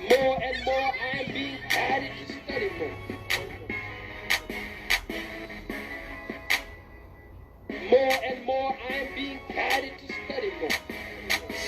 More and more I am being guided to study more. More and more I am being guided to study more.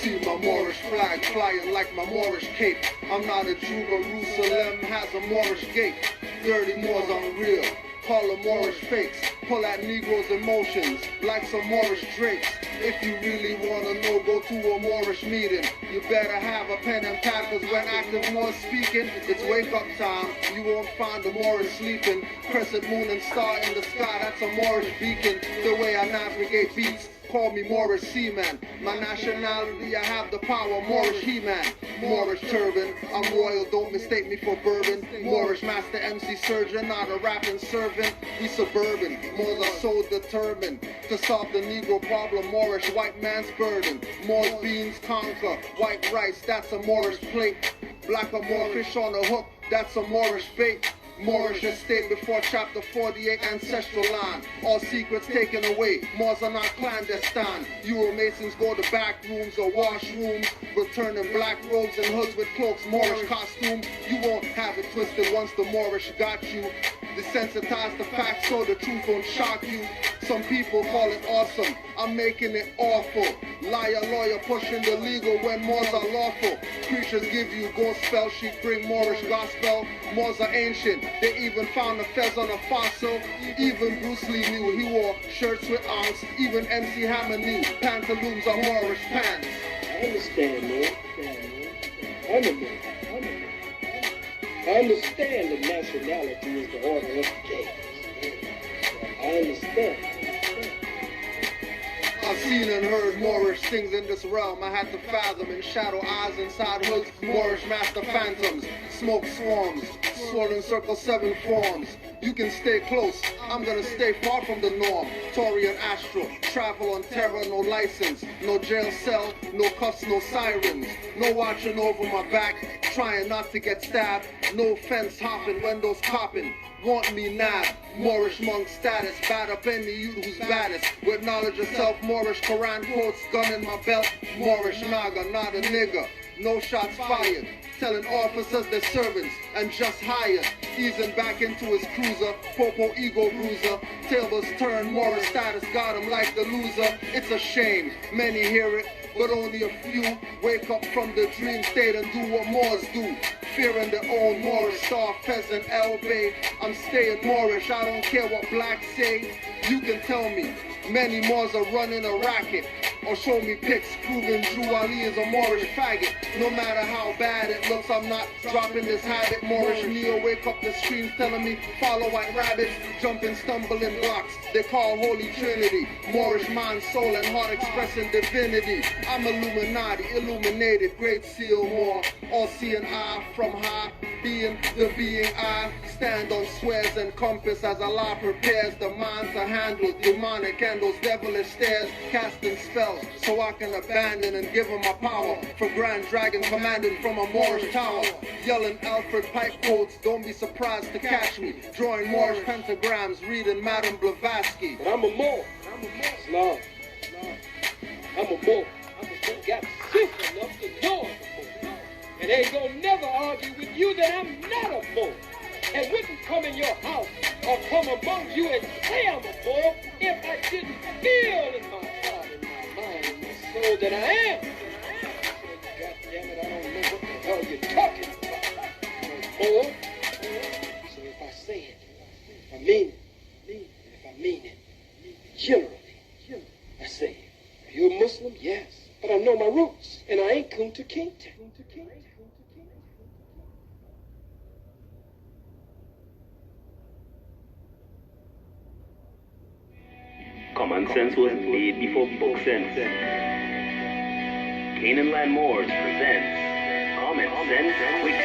See my Moorish flag flying like my Moorish cape. I'm not a Jew, Jerusalem has a Moorish gate. Dirty Moors unreal, call them Moorish fakes. Pull at Negroes' emotions like some Moorish drakes. If you really wanna know, go to a Moorish meeting. You better have a pen and pad, cause when active Moors speaking, it's wake up time. You won't find the Moorish sleeping. Crescent moon and star in the sky, that's a Moorish beacon. The way I navigate beats, call me Moorish Seaman. My nationality, I have the power, Moorish He-Man. Moorish turban, I'm royal, don't mistake me for bourbon. Moorish master MC surgeon, not a rapping servant. We suburban, Moors are so determined to solve the Negro problem, Moorish white man's burden. Moors beans conquer, white rice, that's a Moorish plate. Black or more fish on a hook, that's a Moorish bait. Moorish estate before chapter 48 ancestral line. All secrets taken away, Moors are not clandestine. Euromasons go to back rooms or washrooms, returning black robes and hoods with cloaks, Moorish costume. You won't have it twisted once the Moorish got you. Desensitize the facts so the truth won't shock you. Some people call it awesome, I'm making it awful. Liar, lawyer pushing the legal when Moors are lawful. Preachers give you ghost spell, sheep bring Moorish gospel. Moors are ancient, they even found a fez on a fossil. Even Bruce Lee knew he wore shirts with arms. Even MC Hammer knew pantaloons are Moorish pants. I understand, man. I understand that nationality is the order of the game. I understand. I've seen and heard Moorish things in this realm. I had to fathom in shadow eyes inside hoods. Moorish master phantoms, smoke swarms, swirling circle 7 forms. You can stay close, I'm gonna stay far from the norm. Tory and Astro, travel on terror, no license. No jail cell, no cuffs, no sirens. No watching over my back, trying not to get stabbed. No fence hopping, windows copping. Want me nab, Moorish monk status. Bad up any youth who's baddest. With knowledge of self, Moorish Quran quotes, gun in my belt. Moorish Naga, not a nigga. No shots fired. Telling officers they're servants and just hired. Easing back into his cruiser, Popo ego bruiser. Tables turn, Moorish status got him like the loser. It's a shame, many hear it, but only a few wake up from the dream state and do what Moors do. Fearing their own Moorish star, pheasant, L-Bay. I'm staying Moorish, I don't care what blacks say. You can tell me, many Moors are running a racket. Or show me pics proving Drew Ali is a Moorish faggot. No matter how bad it looks, I'm not dropping this habit. Moorish Neo wake up the streams telling me follow white rabbits, jumping, stumbling blocks. They call Holy Trinity. Moorish mind, soul, and heart expressing divinity. I'm Illuminati, illuminated, great seal more. All seeing eye from high, being the being I. Stand on squares and compass as Allah prepares the mind to handle demonic and those devilish stares, casting spells so I can abandon and give them my power. For Grand Dragon commanding from a Moorish tower, yelling Alfred pipe codes, don't be surprised to catch me drawing Moorish pentagrams, reading Madame Blavatsky. But I'm a Moor. Islam. I'm a Moor. Got sense enough to know I'm a Moor. And ain't gonna never argue with you that I'm not a Moor. And wouldn't come in your house or come among you and say I'm a Moor if I didn't feel in my heart, in my mind, in my soul that I am. God damn it, I don't know what the hell you're talking about. I'm a Moor. So if I say it, I mean it. And if I mean it, generally, I say it. Are you a Muslim? Yes. But I know my roots, and I ain't Kunta Kinte. Common sense was made before book sense. Canaanland Moors presents Common Sense Quick.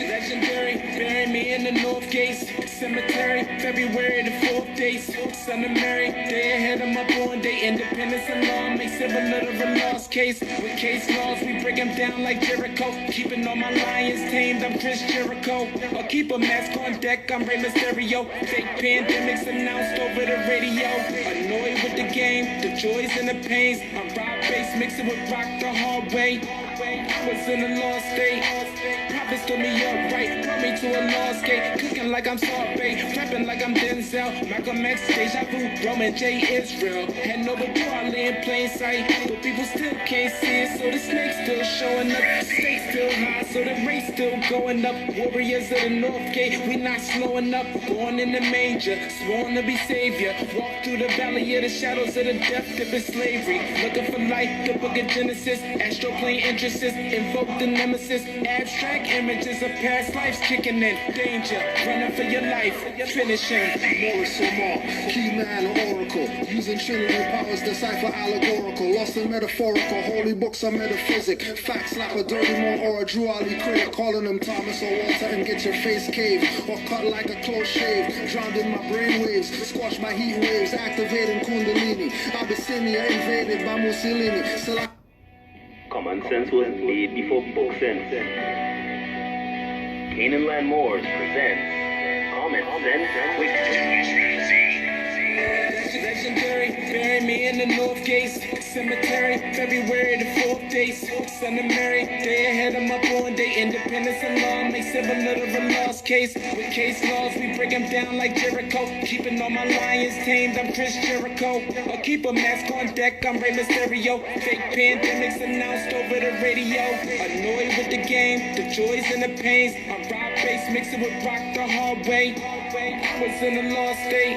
Legendary, bury me in the North Gates Cemetery, February the 4th days. Son of Mary, day ahead of my born day. Independence and law makes it a little of a lost case. With case laws, we break them down like Jericho. Keeping all my lions tamed, I'm Chris Jericho. I'll keep a mask on deck, I'm Rey Mysterio. Fake pandemics announced over the radio. Annoyed with the game, the joys and the pains. I rob bass, mix it with rock the hard way. I was in a lost state. Prophets told me upright, brought me to a lost gate. Cooking like I'm sorbet, rapping like I'm Denzel. Malcolm X, Deja Vu, Roman J. Israel. Had no but I lay in plain sight, but people still can't see it. So the snake's still showing up, the stakes still high, so the race still going up. Warriors of the North Gate, we not slowing up. Born in the manger, sworn to be savior. Walk through the valley of the shadows of the death dip in slavery. Looking for light, the book of Genesis. Astral plane entrances, invoke the nemesis. Abstract images of past lives kicking in. Danger, running for your life, finishing. Moorish key man or oracle. Using Trinity powers, decipher allegorical. Lost in metaphorical, holy books are metaphysic. Fact slap a dirty more or a Drew Ali critic. Calling him Thomas or Walter and get your face caved. Or cut like a close shave. Drowned in my brainwaves, squash my heat waves. Activating Kundalini. Abyssinia invaded by Mussolini. Common sense was made before book sense. Canaanland Moors presents Common Sense Quick. Legendary, bury me in the North Gates Cemetery, February the 4th days. Son of Mary, day ahead of my born day. Independence and law make civil little of a lost case. With case laws, we break them down like Jericho. Keeping all my lions tamed, I'm Chris Jericho. Or keep a mask on deck, I'm Rey Mysterio. Fake pandemics announced over the radio. Annoyed with the game, the joys and the pains. I'm rock bass, mixing with rock the hard way. I was in a lost state.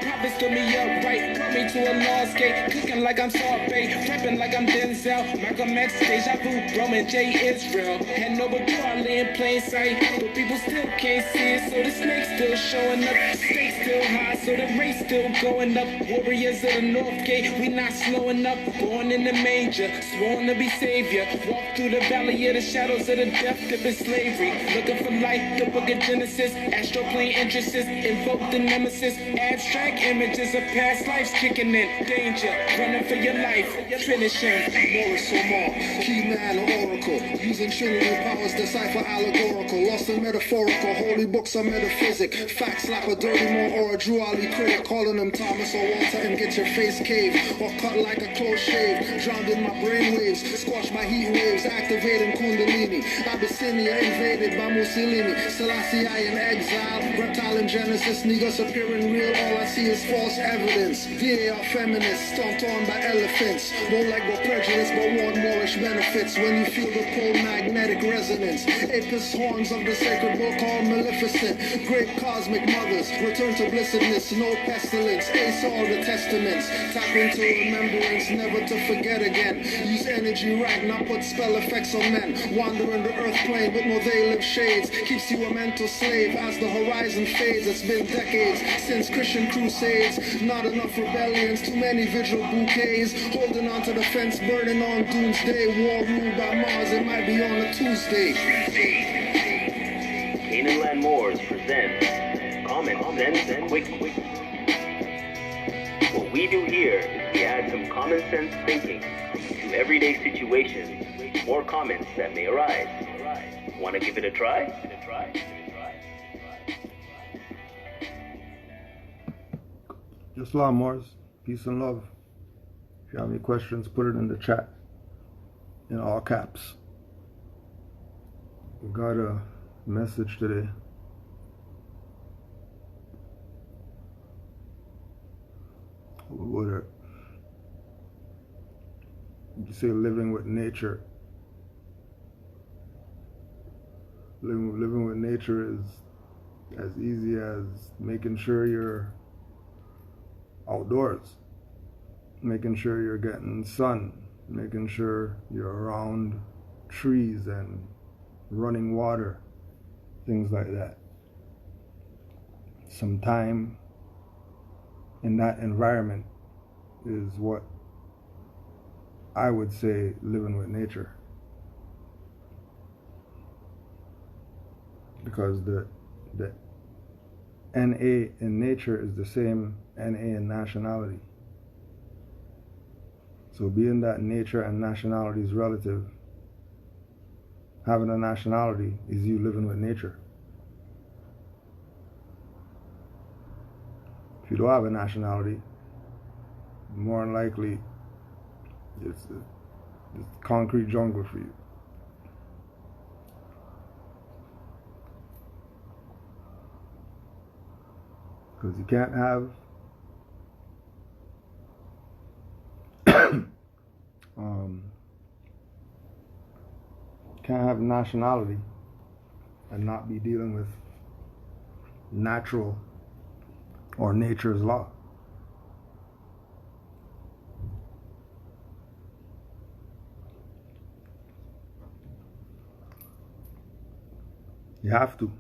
Prophets told me upright, brought me to a lost gate. Cooking like I'm sorbet, rapping like I'm Denzel. Malcolm X, Deja Vu, Roman J. Israel. Had no but I lay in plain sight, but people still can't see it. So the snake's still showing up, the stakes still high, so the race still going up. Warriors of the North Gate, we not slowing up. Born in the manger, sworn to be savior. Walk through the valley of the shadows of the death dip in slavery. Looking for light, the book of Genesis. Astral plane entrances, invoke the nemesis. Abstract images of past lives kicking in. Danger, running for your life, finishing. Moorish key man or oracle. Using Trinity powers, decipher allegorical. Lost in metaphorical, holy books are metaphysic. Fact slap a dirty more or a Drew Ali critic. Calling him Thomas or Walter and get your face caved. Or cut like a close shave. Drowned in my brainwaves, squash my heat waves. Activating Kundalini. Abyssinia invaded by Mussolini. Selassie in exile. Reptile in Genesis, niggas appearing real. All I see is false evidence. They are feminists, stomped on by elephants. Won't like go prejudice, but want Moorish benefits. When you feel the cold magnetic resonance. Apis horns of the sacred book called Maleficent. Great cosmic mothers, return to blessedness, no pestilence. Ace all the testaments. Tap into remembrance, never to forget again. Use energy right, not put spell effects on men. Wandering the earth plane with no they live shades. Keeps you a mental slave as the horizon fades. It's been decades since Christian crusades. Not enough rebellions, too many vigil bouquets. Holding on to the fence, burning on doomsday. War ruled by Mars, it might be on a Tuesday. Canaanland Moors presents Common Sense Quick. What we do here is we add some common sense thinking to everyday situations or comments that may arise. Want to give it a try? Just law, Morris. Peace and love. If you have any questions, put it in the chat in all caps. We got a message today. What you say? Living with nature. Living with nature is as easy as making sure you're outdoors, making sure you're getting sun, making sure you're around trees and running water, things like that. Some time in that environment is what I would say living with nature. Because the NA in nature is the same NA in nationality. So being that nature and nationality is relative, having a nationality is you living with nature. If you don't have a nationality, more than likely it's concrete jungle for you. Because you can't have can't have nationality and not be dealing with natural or nature's law. You have to.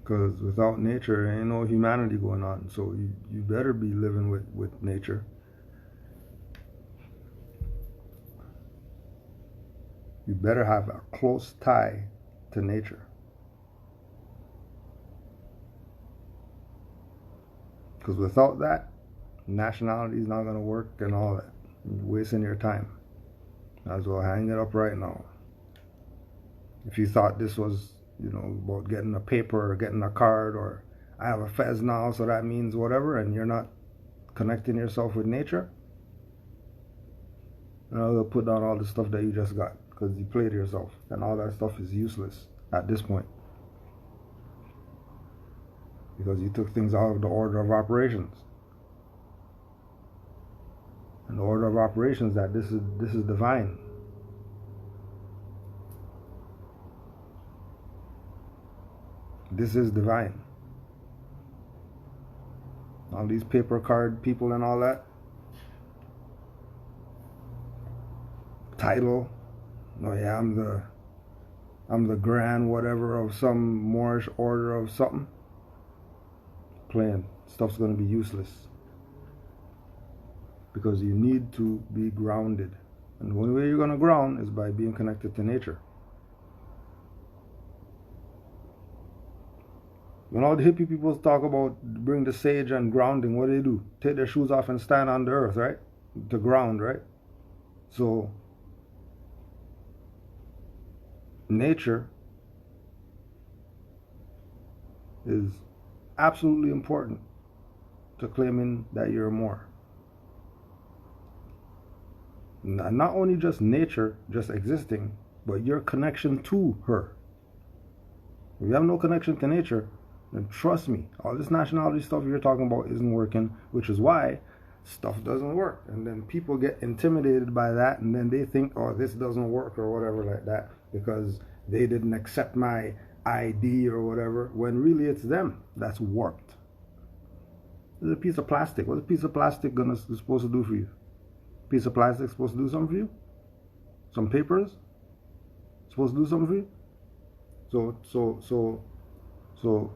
Because without nature, there ain't no humanity going on. So you better be living with nature. You better have a close tie to nature. Because without that, nationality is not going to work and all that. You're wasting your time. Might as well hang it up right now. If you thought this was, about getting a paper or getting a card, or I have a fez now, so that means whatever, and you're not connecting yourself with nature, they'll put down all the stuff that you just got because you played yourself, and all that stuff is useless at this point because you took things out of the order of operations. And the order of operations that this is divine. This is divine. All these paper card people and all that. Title. Oh yeah, I'm the grand whatever of some Moorish order of something. Playing. Stuff's gonna be useless. Because you need to be grounded. And the only way you're gonna ground is by being connected to nature. When all the hippie people talk about bring the sage and grounding, what do? Take their shoes off and stand on the earth, right? To ground, right? So, nature is absolutely important to claiming that you're more. Not only just nature, just existing, but your connection to her. If you have no connection to nature, then trust me, all this nationality stuff you're talking about isn't working, which is why stuff doesn't work. And then people get intimidated by that, and then they think, oh, this doesn't work or whatever like that, because they didn't accept my ID or whatever, when really it's them that's warped. It's a piece of plastic. What's a piece of plastic supposed to do for you? A piece of plastic supposed to do something for you? Some papers supposed to do something for you? So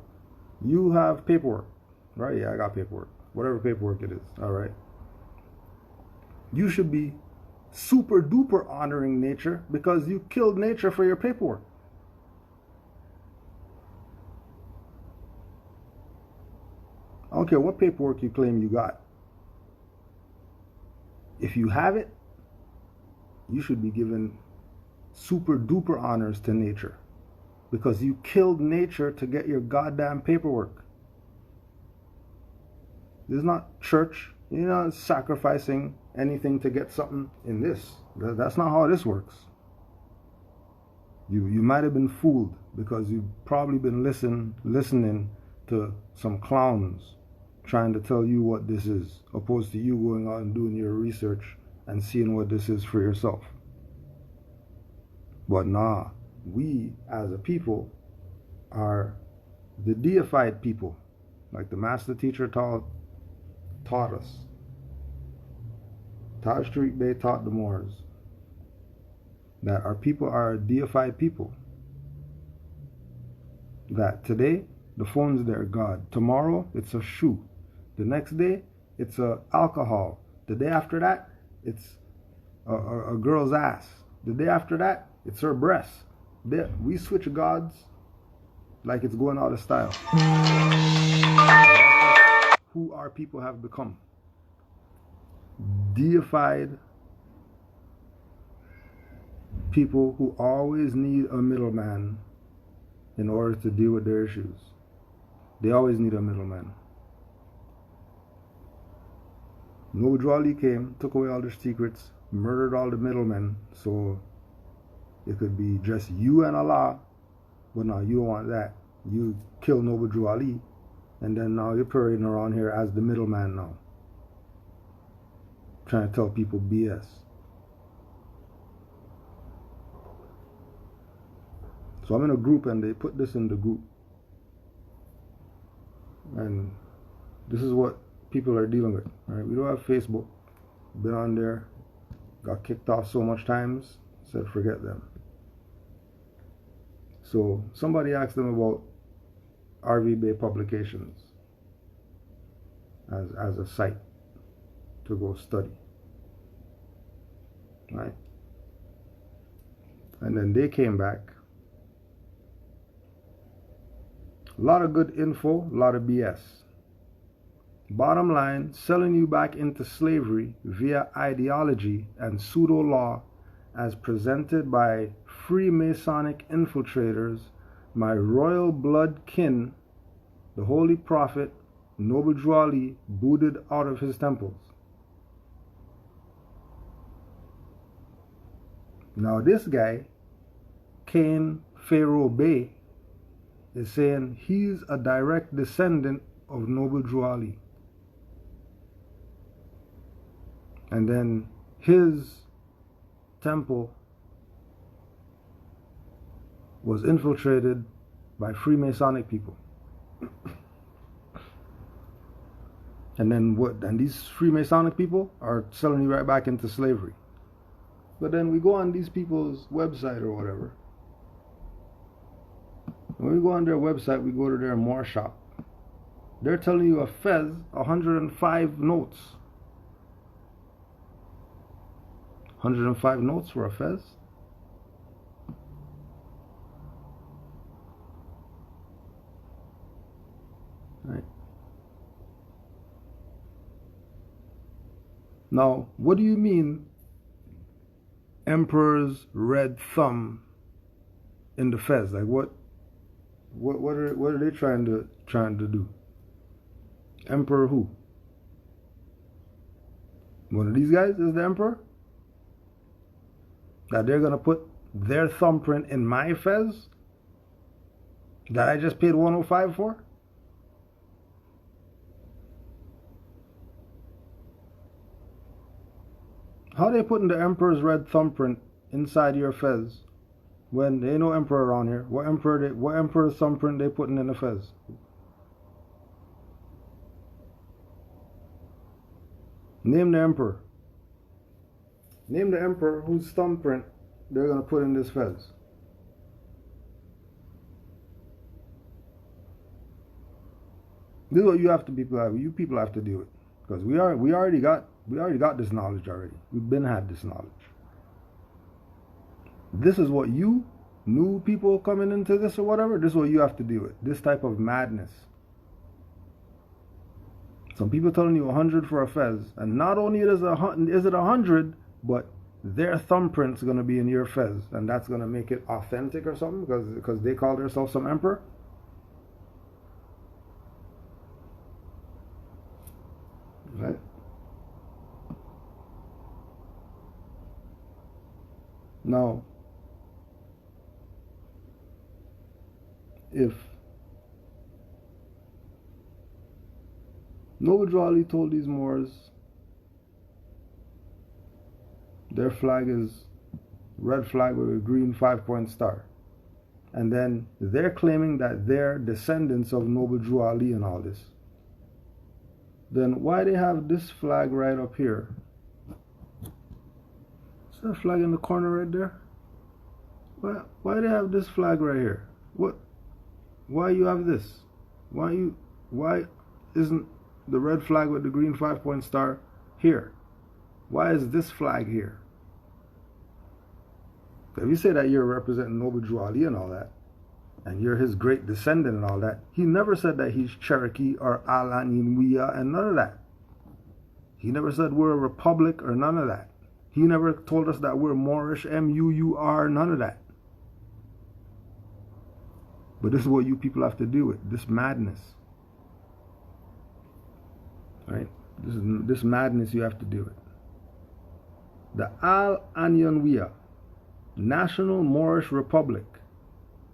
you have paperwork, right? Yeah, I got paperwork. Whatever paperwork it is, all right? You should be super duper honoring nature because you killed nature for your paperwork. I don't care what paperwork you claim you got. If you have it, you should be given super duper honors to nature. Because you killed nature to get your goddamn paperwork. This is not church. You're not sacrificing anything to get something in this. That's not how this works. You might have been fooled because you've probably been listening to some clowns trying to tell you what this is, opposed to you going out and doing your research and seeing what this is for yourself. But nah. We, as a people, are the deified people, like the master teacher taught us. Taj Tariq Bey taught the Moors that our people are a deified people. That today, the phone's their God. Tomorrow, it's a shoe. The next day, it's alcohol. The day after that, it's a girl's ass. The day after that, it's her breasts. We switch gods like it's going out of style. Who our people have become. Deified people who always need a middleman in order to deal with their issues. They always need a middleman. Noble Ali came, took away all their secrets, murdered all the middlemen, so it could be just you and Allah But now you don't want that. You kill Noble Drew Ali, and then now you're parading around here as the middleman now, trying to tell people BS. So I'm in a group, and they put this in the group, and this is what people are dealing with. Right? We don't have Facebook. Been on there, got kicked off so much times, said forget them. So somebody asked them about RV Bay Publications as a site to go study, right? And then they came back. A lot of good info, a lot of BS. Bottom line, selling you back into slavery via ideology and pseudo-law as presented by Freemasonic infiltrators, my royal blood kin, the Holy Prophet, Noble Drew Ali, booted out of his temples. Now this guy, Cain Pharaoh Bey, is saying he's a direct descendant of Noble Drew Ali. And then his temple was infiltrated by Freemasonic people. And then what? And these Freemasonic people are selling you right back into slavery. But then we go on these people's website or whatever. When we go on their website, we go to their Moor shop. They're telling you a fez, 105 notes. 105 notes for a fez? Right. Now, what do you mean Emperor's red thumb in the fez? Like what are they trying to do? Emperor who? One of these guys is the emperor? That they're gonna put their thumbprint in my fez that I just paid 105 for? How are they putting the emperor's red thumbprint inside your fez when there ain't no emperor around here? What emperor's thumbprint they putting in the fez? Name the emperor. Name the emperor whose thumbprint they're going to put in this fez. This is what you people have to deal with, because we already got this knowledge already. We've been had this knowledge. This is what you new people coming into this or whatever. This is what you have to deal with. This type of madness. Some people telling you 100 for a fez, and not only is it 100, but their thumbprint's going to be in your fez, and that's going to make it authentic or something because they call themselves some emperor. Right? Now, if Noble Drew Ali told these Moors their flag is red flag with a green 5-point star, and then they're claiming that they're descendants of Noble Drew Ali and all this, then why they have this flag right up here? Is that flag in the corner right there? Why they have this flag right here? Why you have this? Why isn't the red flag with the green 5-point star here? Why is this flag here? If you say that you're representing Noble Drew Ali and all that, and you're his great descendant and all that, he never said that he's Cherokee or Alaninwiya and none of that. He never said we're a republic or none of that. He never told us that we're Moorish, M-U-U-R, none of that. But this is what you people have to deal with, this madness. Right? This madness you have to deal with. The Al-Anyanwiya, National Moorish Republic,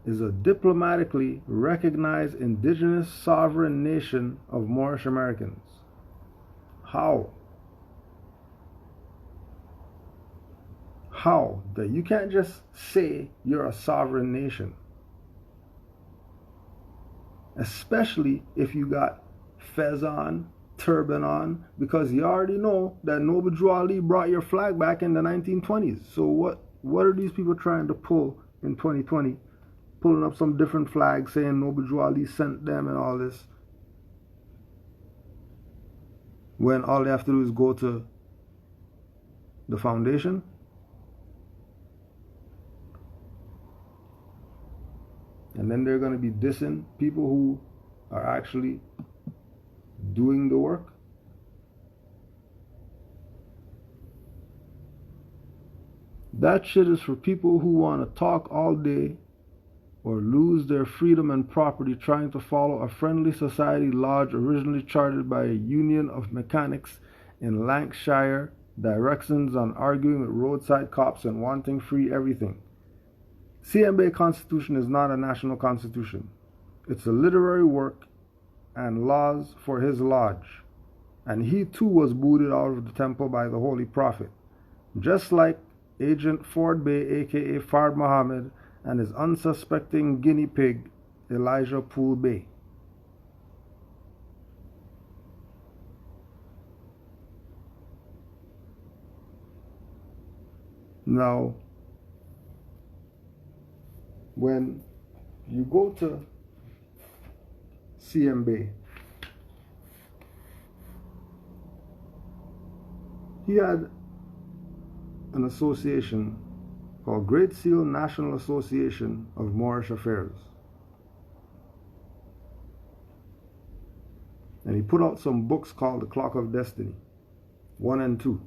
is a diplomatically recognized indigenous sovereign nation of Moorish Americans. How? How? That you can't just say you're a sovereign nation. Especially if you got fez on, turban on, because you already know that Noble Drew Ali brought your flag back in the 1920s. So what are these people trying to pull in 2020? Pulling up some different flag saying Noble Drew Ali sent them and all this, when all they have to do is go to the foundation. And then they're going to be dissing people who are actually doing the work. That shit is for people who want to talk all day or lose their freedom and property trying to follow a friendly society lodge originally chartered by a union of mechanics in Lancashire, directions on arguing with roadside cops and wanting free everything. CMB Constitution is not a national constitution. It's a literary work and laws for his lodge. And he too was booted out of the temple by the Holy Prophet, just like Agent Ford Bey, aka Fard Muhammad, and his unsuspecting guinea pig, Elijah Poole Bey. Now, when you go to CMB, he had an association called Great Seal National Association of Moorish Affairs. And he put out some books called The Clock of Destiny, 1 and 2.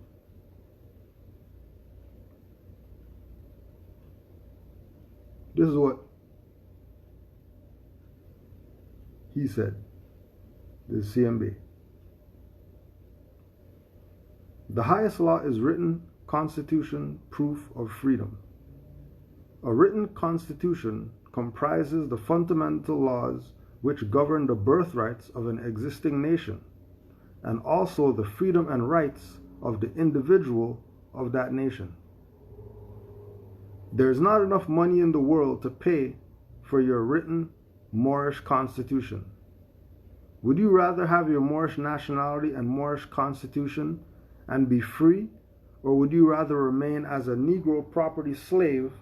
This is what he said. This is CMB. The highest law is written constitution, proof of freedom. A written constitution comprises the fundamental laws which govern the birthrights of an existing nation, and also the freedom and rights of the individual of that nation. There is not enough money in the world to pay for your written Moorish constitution. Would you rather have your Moorish nationality and Moorish constitution and be free, or would you rather remain as a Negro property slave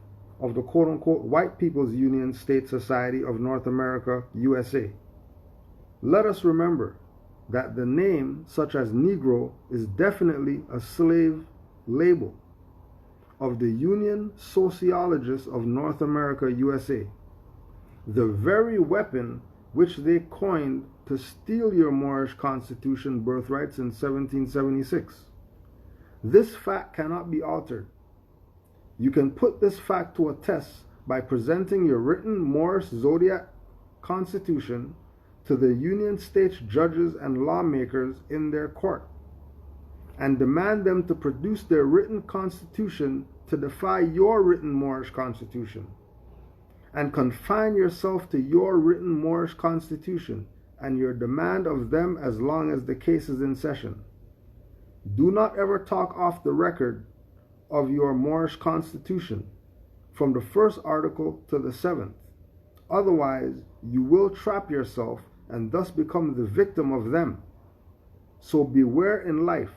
of the quote-unquote White People's Union State Society of North America, USA? Let us remember that the name, such as Negro, is definitely a slave label of the Union Sociologists of North America, USA, the very weapon which they coined to steal your Moorish Constitution birthrights in 1776. This fact cannot be altered. You can put this fact to a test by presenting your written Moorish Zodiac Constitution to the Union States judges and lawmakers in their court, and demand them to produce their written constitution to defy your written Moorish constitution, and confine yourself to your written Moorish constitution and your demand of them as long as the case is in session. Do not ever talk off the record of your Moorish constitution from the first article to the 7th. Otherwise, you will trap yourself and thus become the victim of them. So beware in life.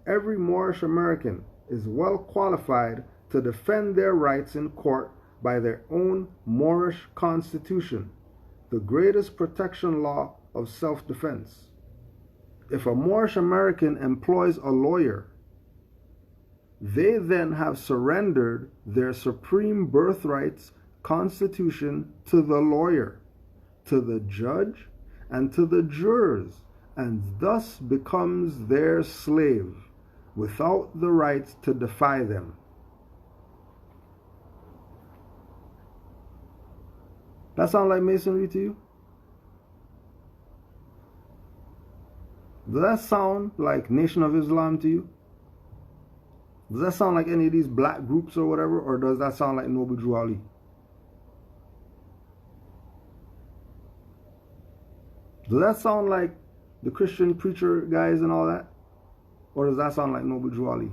Every Moorish American is well qualified to defend their rights in court by their own Moorish constitution, the greatest protection law of self-defense. If a Moorish American employs a lawyer, they then have surrendered their supreme birthrights constitution to the lawyer, to the judge, and to the jurors, and thus becomes their slave, without the right to defy them. That sound like Masonry to you? Does that sound like Nation of Islam to you? Does that sound like any of these black groups or whatever? Or does that sound like Noble Drew Ali? Does that sound like the Christian preacher guys and all that? Or does that sound like Noble Drew Ali?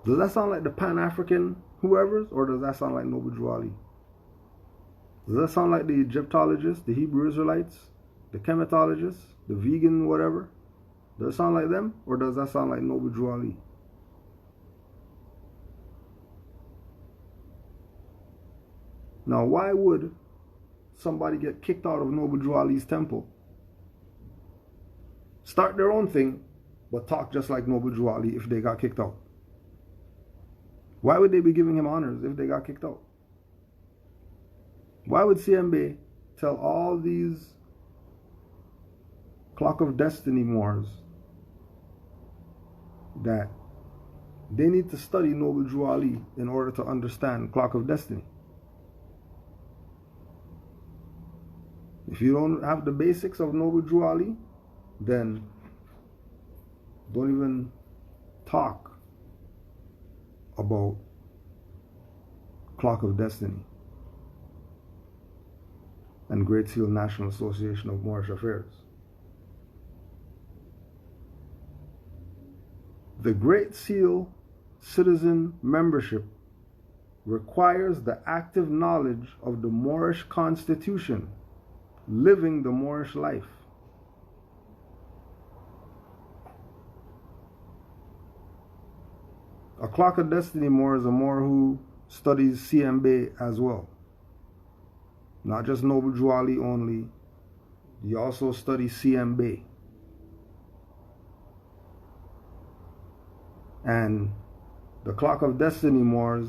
Does that sound like the Pan-African whoever's? Or does that sound like Noble Drew Ali? Does that sound like the Egyptologists, the Hebrew Israelites, the chematologists, the vegan whatever? Does it sound like them? Or does that sound like Noble Drew Ali? Now, why would somebody get kicked out of Noble Drew Ali's temple, start their own thing, but talk just like Noble Drew Ali if they got kicked out? Why would they be giving him honors if they got kicked out? Why would CMB tell all these Clock of Destiny Moors that they need to study Noble Drew Ali in order to understand Clock of Destiny? If you don't have the basics of Noble Drew Ali, then don't even talk about Clock of Destiny and Great Seal National Association of Moorish Affairs. The Great Seal citizen membership requires the active knowledge of the Moorish Constitution, living the Moorish life. A Clock of Destiny Moor is a Moor who studies CMB as well. Not just Noble Drew Ali only, he also studies CMB. And the Clock of Destiny Moors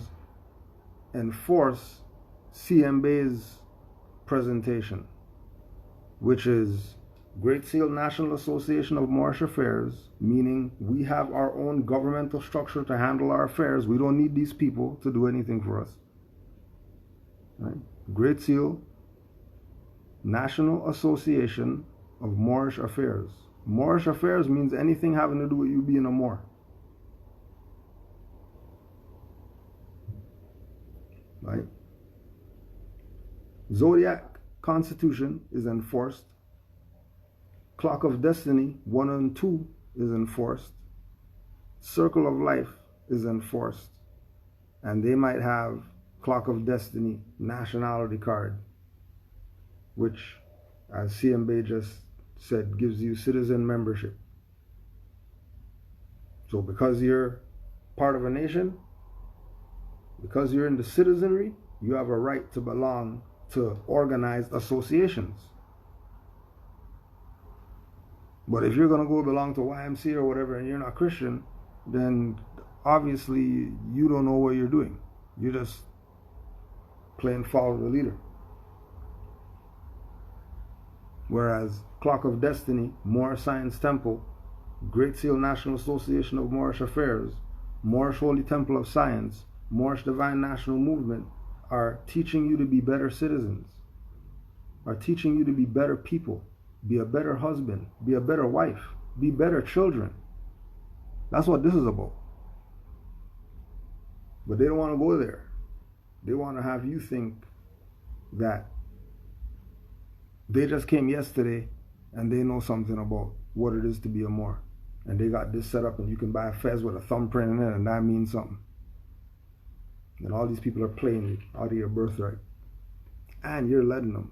enforce CMB's presentation, which is Great Seal National Association of Moorish Affairs, meaning we have our own governmental structure to handle our affairs. We don't need these people to do anything for us. Right? Great Seal National Association of Moorish Affairs. Moorish Affairs means anything having to do with you being a Moor. Right? Zodiac Constitution is enforced. Clock of Destiny 1 and 2 is enforced. Circle of Life is enforced. And they might have Clock of Destiny nationality card, which, as CMB just said, gives you citizen membership. So because you're part of a nation, because you're in the citizenry, you have a right to belong to organized associations. But if you're going to go belong to YMCA or whatever and you're not Christian, then obviously you don't know what you're doing. You're just playing follow the leader. Whereas Clock of Destiny, Moorish Science Temple, Great Seal National Association of Moorish Affairs, Moorish Holy Temple of Science, Moorish Divine National Movement are teaching you to be better citizens, are teaching you to be better people, be a better husband, be a better wife, be better children. That's what this is about. But they don't want to go there. They want to have you think that they just came yesterday and they know something about what it is to be a Moor. And they got this set up and you can buy a fez with a thumbprint in it and that means something. And all these people are playing out of your birthright. And you're letting them.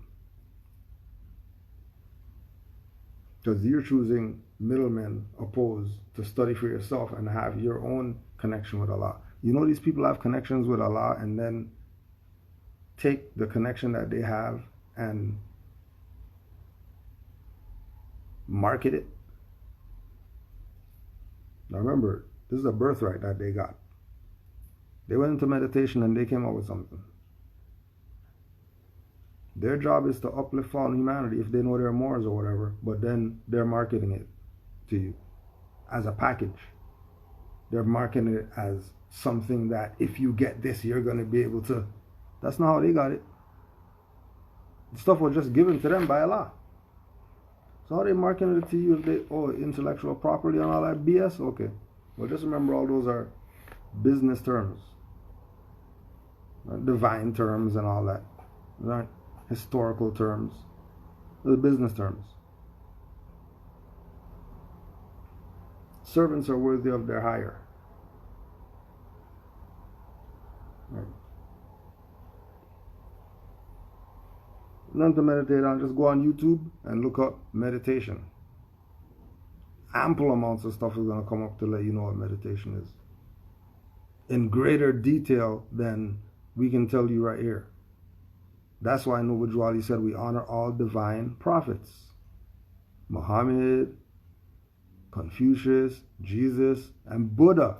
Because you're choosing middlemen opposed to study for yourself and have your own connection with Allah. You know these people have connections with Allah and then take the connection that they have and market it. Now remember, this is a birthright that they got. They went into meditation and they came up with something. Their job is to uplift fallen humanity if they know they're Moors or whatever, but then they're marketing it to you as a package. They're marketing it as something that if you get this, you're going to be able to. That's not how they got it. The stuff was just given to them by Allah. So how they marketing it to you if they, intellectual property and all that BS? Okay. Well, just remember all those are business terms. Divine terms and all that. Right? Historical terms. The business terms. Servants are worthy of their hire. Right. Learn to meditate on, just go on YouTube and look up meditation. Ample amounts of stuff is going to come up to let you know what meditation is. In greater detail than we can tell you right here. That's why Noble Drew said we honor all divine prophets. Muhammad, Confucius, Jesus, and Buddha,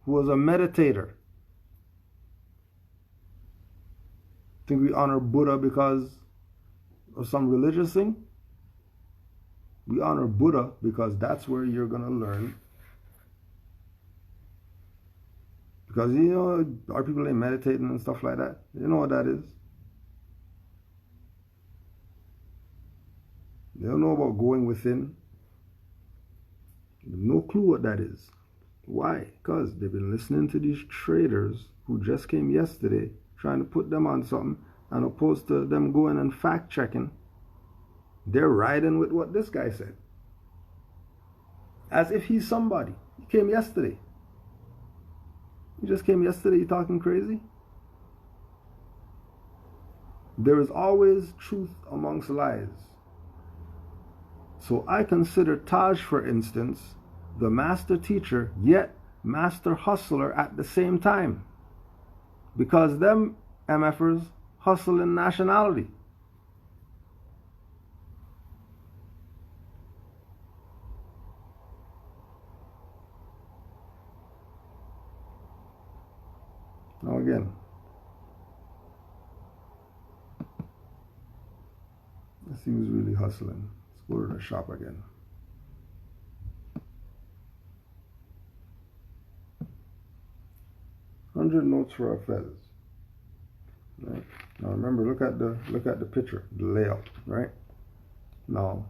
who was a meditator. Think we honor Buddha because of some religious thing? We honor Buddha because that's where you're going to learn. Because, you know, our people ain't meditating and stuff like that. You know what that is? They don't know about going within. No clue what that is. Why? Because they've been listening to these traders who just came yesterday trying to put them on something, and opposed to them going and fact checking, they're riding with what this guy said. As if he's somebody. He came yesterday. He just came yesterday, you talking crazy? There is always truth amongst lies. So I consider Taj, for instance, the master teacher, yet master hustler at the same time. Because them MFers hustle in nationality. Now again, let's see who's really hustling. Let's go to the shop again. $100 notes for a fez. Right? Now remember, look at the picture, the layout, right? Now,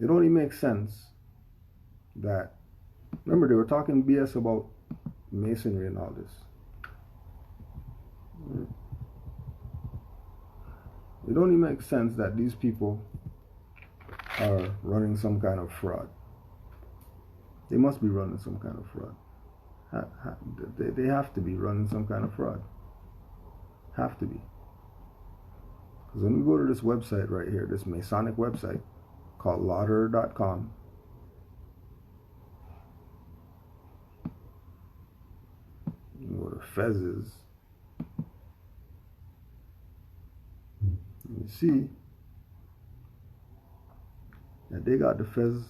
it only makes sense that, remember they were talking BS about masonry and all this. It only makes sense that these people are running some kind of fraud. They must be running some kind of fraud. They have to be running some kind of fraud. Have to be. Because when we go to this website right here, this Masonic website called lauder.com, you go to Fez's, you see that they got the Fez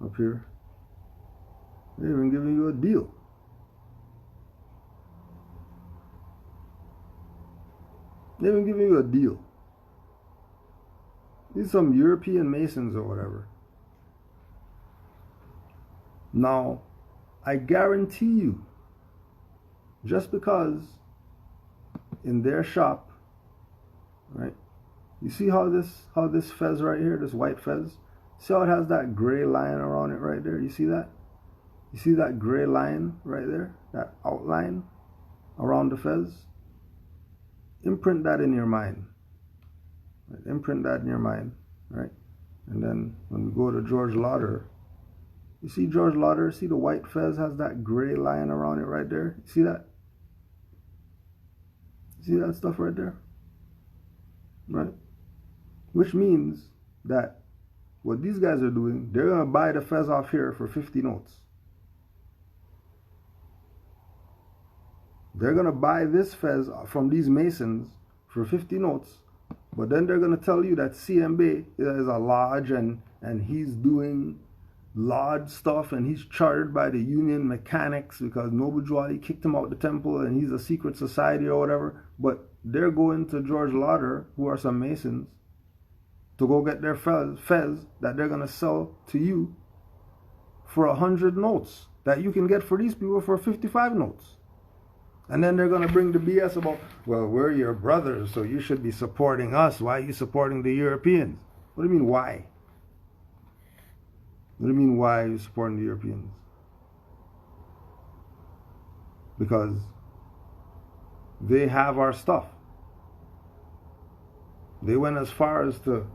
up here. They're even giving you a deal. They're even giving you a deal. These are some European Masons or whatever. Now, I guarantee you, just because in their shop, right? You see how this fez right here, this white fez, see how it has that gray line around it right there? You see that? You see that gray line right there? That outline around the fez? Imprint that in your mind. Right? Imprint that in your mind, right? And then when we go to George Lauder, you see George Lauder, see the white fez has that gray line around it right there? You see that? See that stuff right there? Right? Which means that what these guys are doing, they're going to buy the fez off here for 50 notes. They're going to buy this fez from these Masons for 50 notes, but then they're going to tell you that CMB is a lodge and he's doing lodge stuff and he's chartered by the Union Mechanics because Noble Drew kicked him out the temple and he's a secret society or whatever, but they're going to George Lauder, who are some Masons, to go get their fez that they're going to sell to you for 100 notes that you can get for these people for 55 notes. And then they're going to bring the BS about, well, we're your brothers, so you should be supporting us. Why are you supporting the Europeans? What do you mean, why? What do you mean, why are you supporting the Europeans? Because they have our stuff. They went as far as to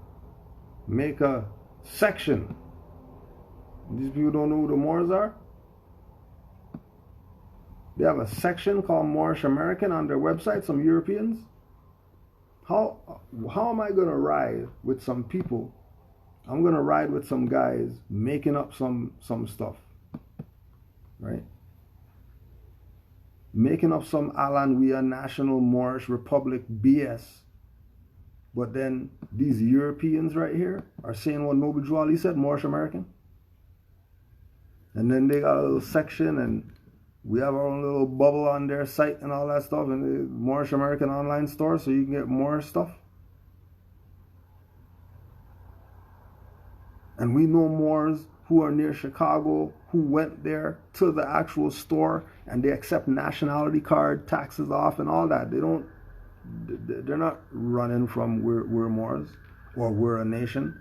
make a section. These people don't know who the Moors are? They have a section called Moorish American on their website, some Europeans. How am I going to ride with some people? I'm going to ride with some guys making up some stuff, right? Making up some Alan Weir National Moorish Republic BS. But then these Europeans right here are saying what Noble Drew Ali said, Moorish American. And then they got a little section, and we have our own little bubble on their site and all that stuff, and the Moorish American online store, so you can get more stuff. And we know Moors who are near Chicago, who went there to the actual store, and they accept nationality card, taxes off, and all that. They're not running from we're Moors, or we're a nation.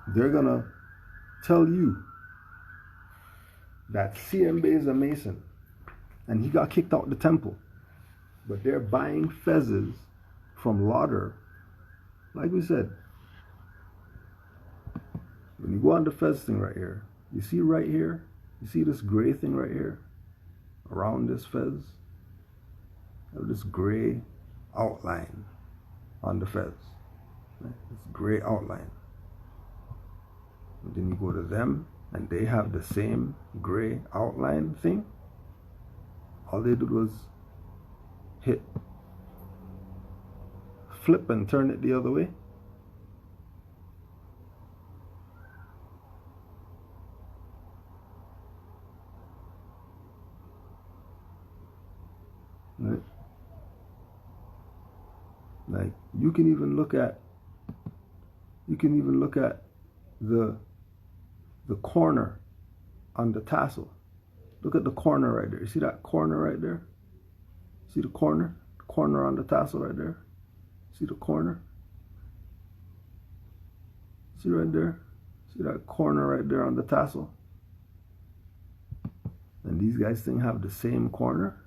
They're gonna tell you that CMB is a Mason, and he got kicked out the temple. But they're buying fezzes from Lauder. Like we said, when you go on the fez thing right here, you see right here, you see this gray thing right here, around this fez, have this gray outline on the fez, right? This gray outline. And then you go to them, and they have the same gray outline thing. All they did was hit flip and turn it the other way. Right? Like you can even look at the corner on the tassel. Look at the corner right there. You see that corner right there? See the corner? The corner on the tassel right there? See the corner? See right there? See that corner right there on the tassel? And these guys think have the same corner?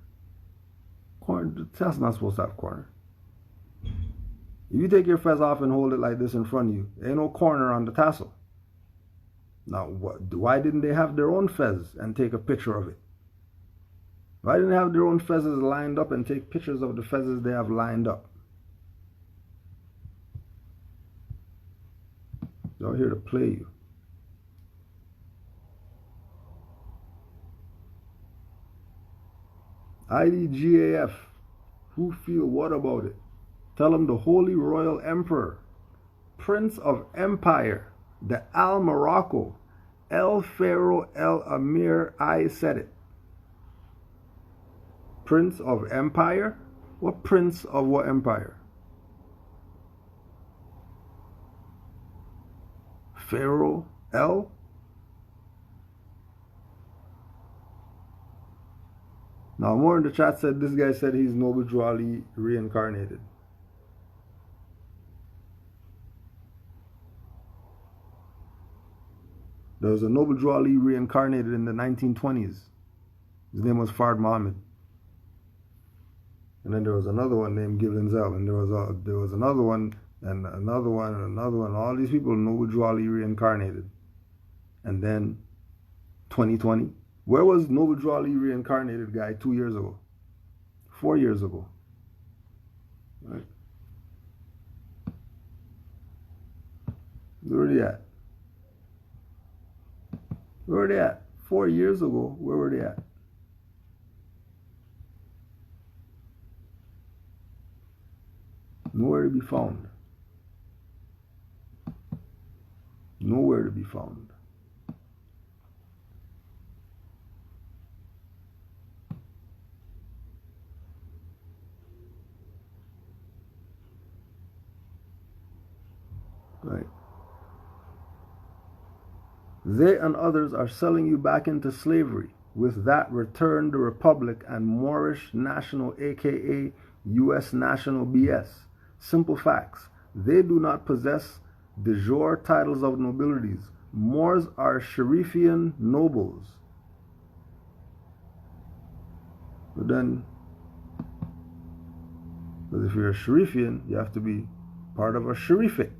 The tassel's not supposed to have corner. If you take your fez off and hold it like this in front of you, there ain't no corner on the tassel. Now, why didn't they have their own fez and take a picture of it? Why didn't they have their own fezzes lined up and take pictures of the fezzes they have lined up? They're here to play you. IDGAF, who feel what about it? Tell them the Holy Royal Emperor, Prince of Empire, the Al Morocco, El Pharaoh El Amir, I said it. Prince of Empire? What prince of what empire? Pharaoh El? Now more in the chat said this guy said he's Noble Drew Ali reincarnated. There was a Noble Drew Ali reincarnated in the 1920s. His name was Fard Muhammad. And then there was another one named Gillen Zell. And there was another one, and another one, and another one. All these people, Noble Drew Ali reincarnated. And then 2020. Where was Noble Drew Ali reincarnated guy 2 years ago? 4 years ago? Right? Where are they at? Where were they at? 4 years ago, where were they at? Nowhere to be found. Nowhere to be found. Right. They and others are selling you back into slavery. With that, return the Republic and Moorish national, aka U.S. national BS. Simple facts. They do not possess de jure titles of nobilities. Moors are Sharifian nobles. But then, Because if you're a Sharifian, you have to be part of a Sharifate.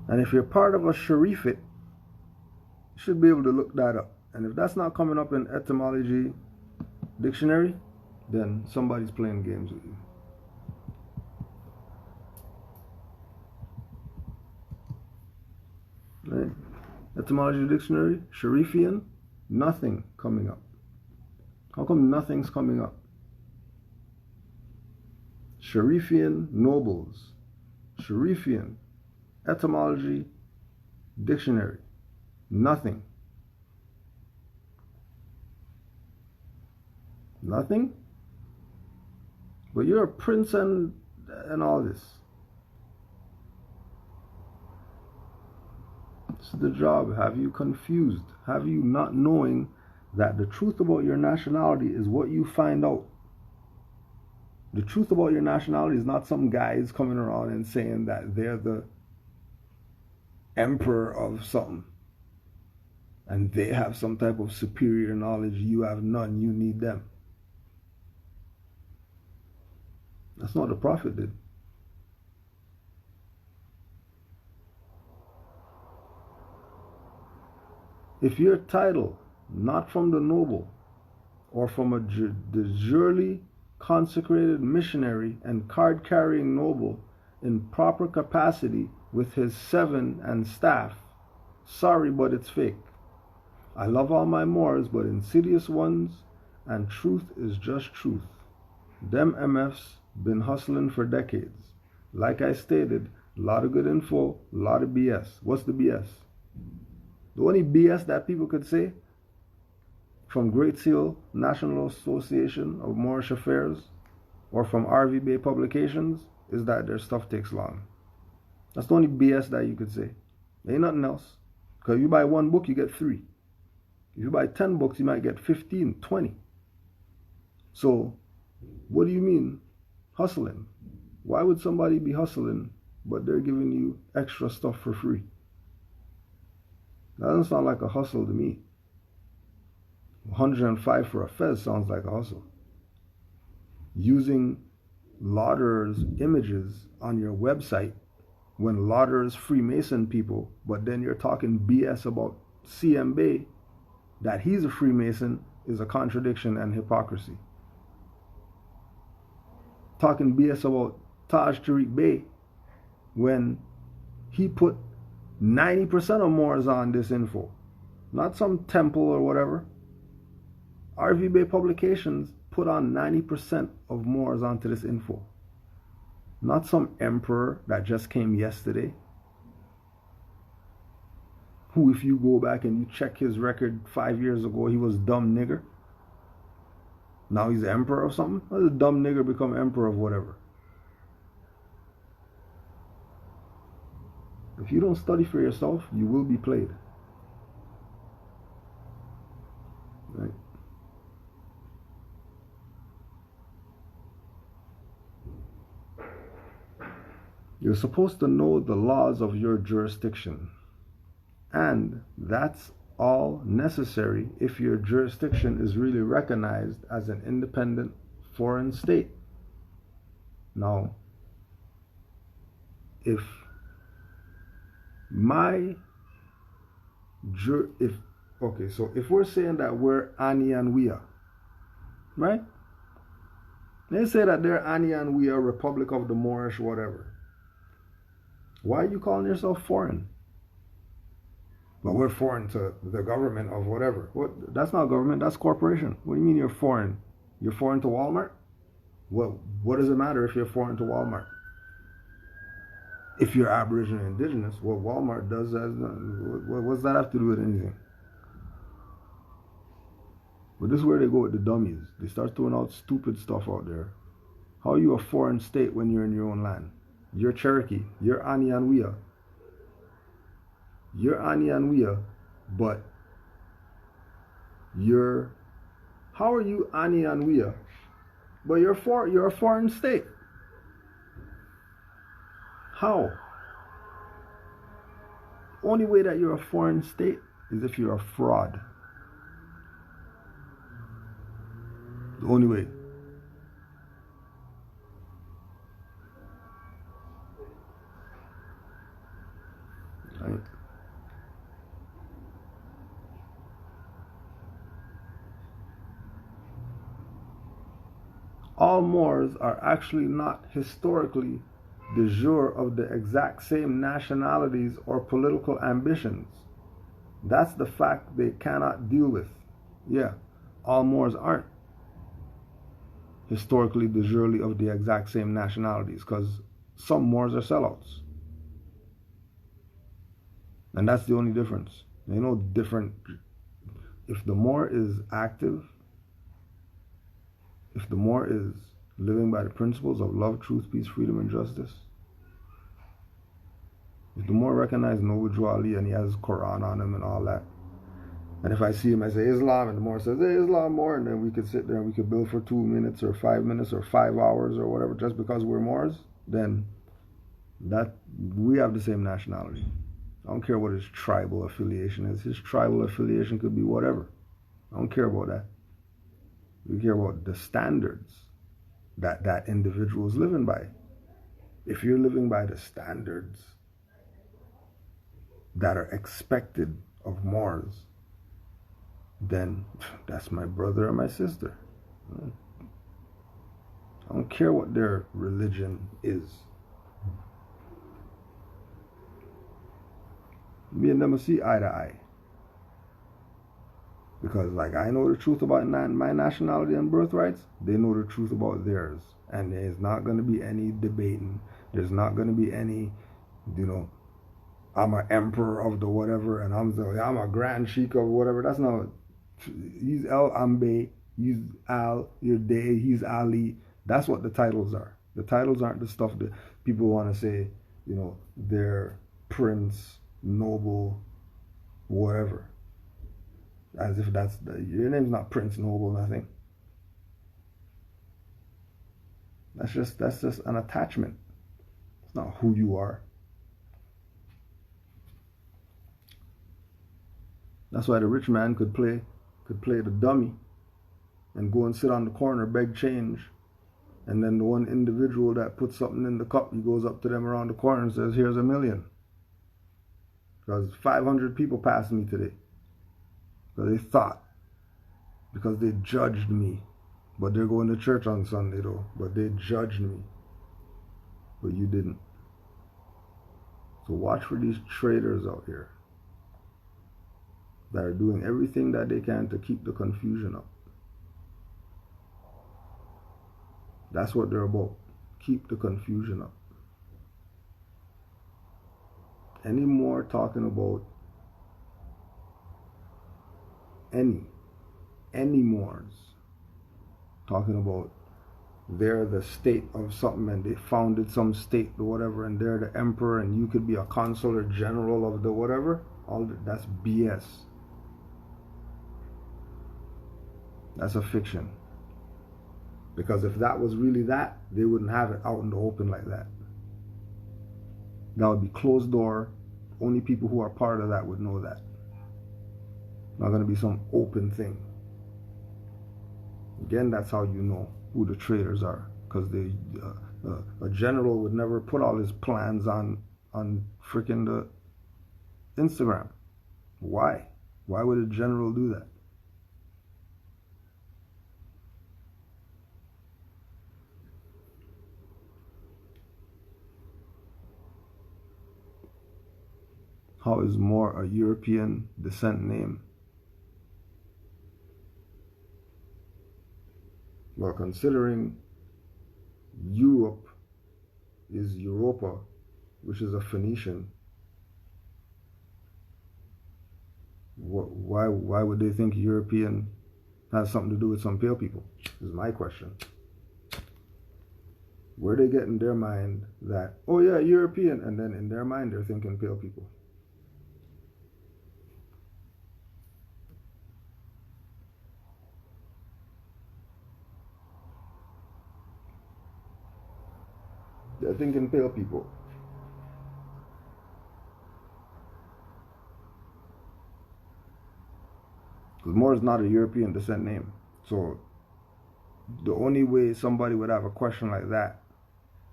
And if you're part of a Sharifate, you should be able to look that up. And if that's not coming up in etymology dictionary, then somebody's playing games with you. Right? Etymology dictionary, Sharifian, nothing coming up. How come nothing's coming up? Sharifian nobles, Sharifian etymology dictionary, nothing. Nothing? But you're a prince and all this. This is the job. Have you confused? Have you not knowing that the truth about your nationality is what you find out? The truth about your nationality is not some guys coming around and saying that they're the emperor of something and they have some type of superior knowledge. You have none. You need them. That's not what the Prophet did. If your title, not from the noble or from the jurely consecrated missionary and card-carrying noble in proper capacity with his 7 and staff, sorry, but it's fake. I love all my Moors, but insidious ones, and truth is just truth. Them MFs been hustling for decades. Like I stated, a lot of good info, a lot of BS. What's the BS? The only BS that people could say from Great Seal National Association of Moorish Affairs or from RV Bay Publications is that their stuff takes long. That's the only BS that you could say. There ain't nothing else. Because if you buy 1 book, you get 3. If you buy 10 books, you might get 15, 20. So, what do you mean hustling? Why would somebody be hustling but they're giving you extra stuff for free? That doesn't sound like a hustle to me. 105 for a fez sounds like a hustle. Using Lauder's images on your website when Lauder's Freemason people, but then you're talking BS about CM Bay, that he's a Freemason, is a contradiction and hypocrisy. Talking BS about Taj Tariq Bey when he put 90% of Moors on this info, not some temple or whatever. RV Bay Publications put on 90% of Moors onto this info, not some emperor that just came yesterday, who, if you go back and you check his record 5 years ago, he was dumb nigger. Now he's emperor of something. How does a dumb nigger become emperor of whatever? If you don't study for yourself, you will be played. Right? You're supposed to know the laws of your jurisdiction. And that's all necessary if your jurisdiction is really recognized as an independent foreign state. Now, if if we're saying that we're Ani and Wea, right? They say that they're Ani and Wea, Republic of the Moorish, whatever. Why are you calling yourself foreign? But we're foreign to the government of whatever. What? That's not government, that's corporation. What do you mean you're foreign? You're foreign to Walmart? Well, what does it matter if you're foreign to Walmart? If you're Aboriginal Indigenous, what Walmart does, what does that have to do with anything? But this is where they go with the dummies. They start throwing out stupid stuff out there. How are you a foreign state when you're in your own land? You're Cherokee. You're Ani and Wea. You're Ani and Wea, but how are you Ani and Wea? But you're a foreign state. How? The only way that you're a foreign state is if you're a fraud. The only way. Right? All Moors are actually not historically de jure of the exact same nationalities or political ambitions. That's the fact they cannot deal with. Yeah, all Moors aren't historically de jure of the exact same nationalities, because some Moors are sellouts. And that's the only difference. There's no different. If the Moor is active, if the Moor is living by the principles of love, truth, peace, freedom, and justice, if the Moor recognizes Noble Drew Ali and he has Quran on him and all that, and if I see him, I say Islam, and the Moor says, hey, Islam Moor, and then we could sit there and we could build for 2 minutes or 5 minutes or 5 hours or whatever, just because we're Moors, then that we have the same nationality. I don't care what his tribal affiliation is. His tribal affiliation could be whatever. I don't care about that. We care about the standards that that individual is living by. If you're living by the standards that are expected of Moors, then that's my brother or my sister. I don't care what their religion is. Me and them will see eye to eye. Because like I know the truth about my nationality and birthrights, they know the truth about theirs. And there's not going to be any debating. There's not going to be any, I'm an emperor of the whatever, and I'm a grand sheik of whatever. That's not, he's El Ambe, he's Al, you're Day, he's Ali. That's what the titles are. The titles aren't the stuff that people want to say, they're prince, noble, whatever. As if your name's not Prince, Noble, nothing. That's just an attachment. It's not who you are. That's why the rich man could play the dummy and go and sit on the corner, beg change. And then the one individual that puts something in the cup, he goes up to them around the corner and says, here's $1 million. Because 500 people passed me today. Because they judged me. But they're going to church on Sunday though. But they judged me. But you didn't. So watch for these traitors out here that are doing everything that they can to keep the confusion up. That's what they're about. Keep the confusion up. Any more talking about any Moors talking about they're the state of something and they founded some state or whatever and they're the emperor and you could be a consul or general of the whatever, that's BS. That's a fiction. Because if that was really that, they wouldn't have it out in the open like that. That would be closed door. Only people who are part of that would know that. Not going to be some open thing. Again, that's how you know who the traitors are. Because a general would never put all his plans on freaking the Instagram. Why? Why would a general do that? How is Moor a European descent name? Well, considering Europe is Europa, which is a Phoenician, why would they think European has something to do with some pale people? Is my question. Where they get in their mind that, oh yeah, European, and then in their mind they're thinking pale people. They're thinking pale people. Because Moor is not a European descent name. So the only way somebody would have a question like that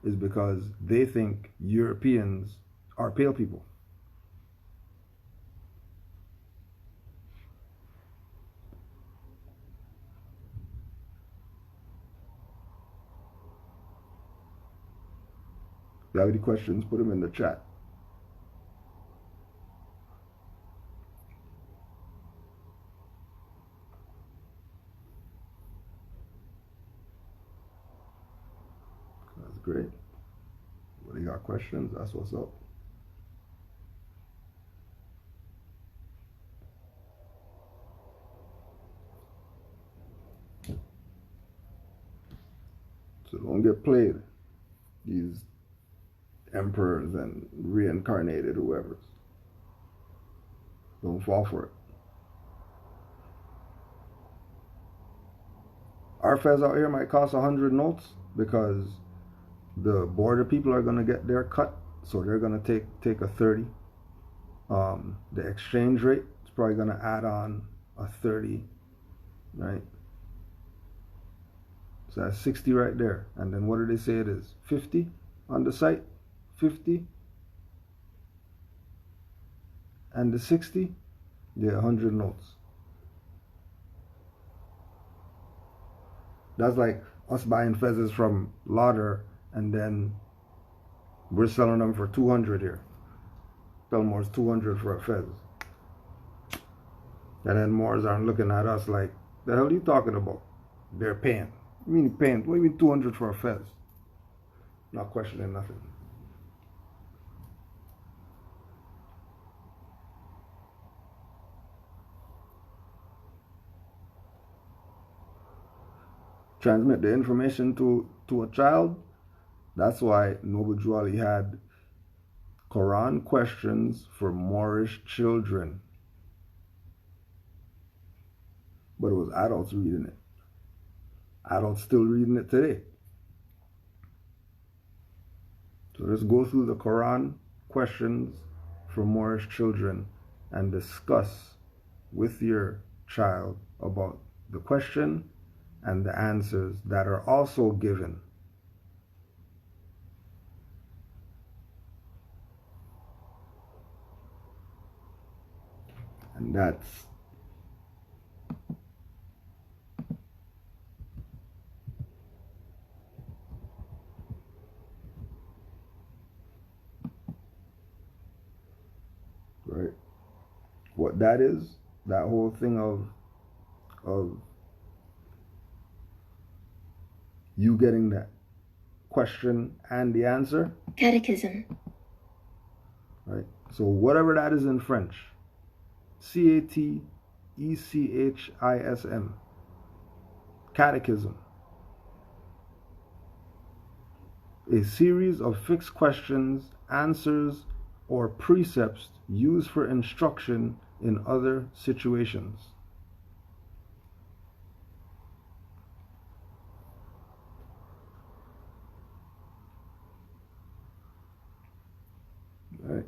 is because they think Europeans are pale people. you have any questions, put them in the chat. That's great. What do you got questions? That's what's up. So don't get played. These emperors and reincarnated whoever. Don't fall for it. Our fez out here might cost 100 notes because the border people are gonna get their cut, so they're gonna take a 30. The exchange rate is probably gonna add on a 30, right? So that's 60 right there. And then what do they say it is? 50 on the site? 50? And the 60? Yeah, 100 notes. That's like us buying fezzes from Lauder and then we're selling them for 200 here. Belmore's 200 for a fez. And then Moors aren't looking at us like, the hell are you talking about? They're paying. You mean paying? What do you mean 200 for a fez? Not questioning nothing. Transmit the information to a child. That's why Noble Drew Ali had Quran questions for Moorish children. But it was adults reading it. Adults still reading it today. So let's go through the Quran questions for Moorish children and discuss with your child about the question and the answers that are also given. And that's right. What that is, that whole thing of you getting that question and the answer. Catechism. Right? So whatever that is in French, Catechism, catechism. A series of fixed questions, answers, or precepts used for instruction in other situations. Right.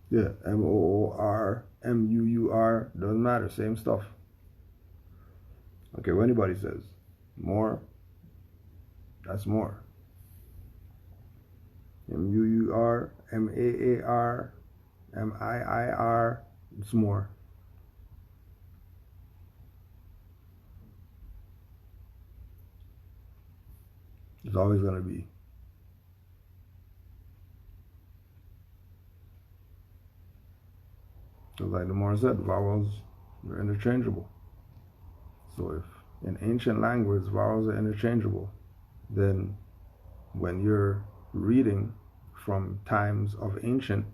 Yeah, MOOR, MUUR, doesn't matter, same stuff. Okay, when anybody says more, that's more. MUUR, MAAR, MIIR, it's more. It's always going to be. So like the Moor said, vowels are interchangeable. So if in ancient language vowels are interchangeable, then when you're reading from times of ancient,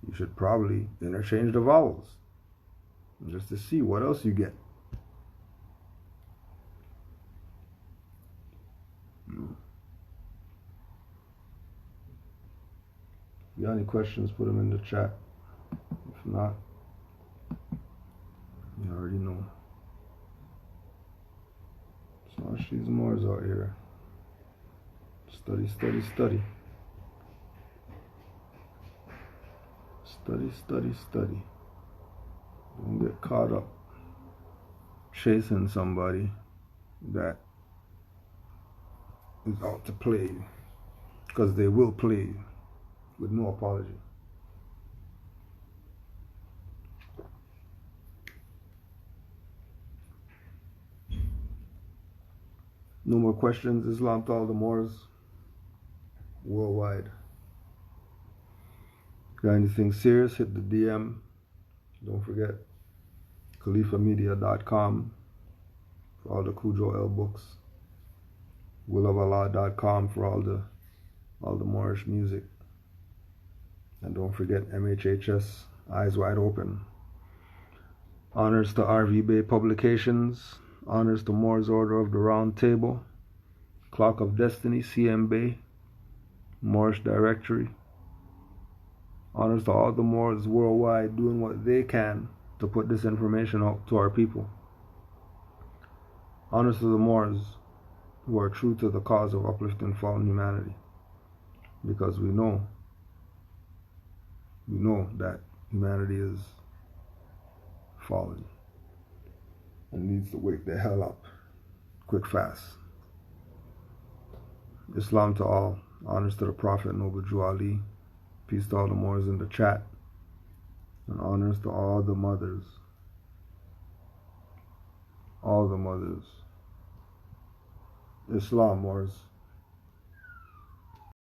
you should probably interchange the vowels just to see what else you get. If you got any questions, put them in the chat. If not, you already know. So much these Moors out here. Study, study, study. Study, study, study. Don't get caught up chasing somebody that is out to play you, because they will play you with no apology. No more questions. Islam to all the Moors worldwide. Got anything serious, hit the DM. Don't forget khalifamedia.com for all the Cujo L books. willofallah.com for all the Moorish music. And don't forget MHHS, Eyes Wide Open. Honors to RV Bay Publications. Honors to Moors Order of the Round Table. Clock of Destiny, CM Bay. Moorish Directory. Honors to all the Moors worldwide doing what they can to put this information out to our people. Honors to the Moors who are true to the cause of uplifting fallen humanity. Because we know that humanity is fallen and needs to wake the hell up quick fast. Islam to all. Honors to the Prophet Noble Jew Ali. Peace to all the Moors in the chat. And honors to all the mothers. All the mothers. Islam, Moors.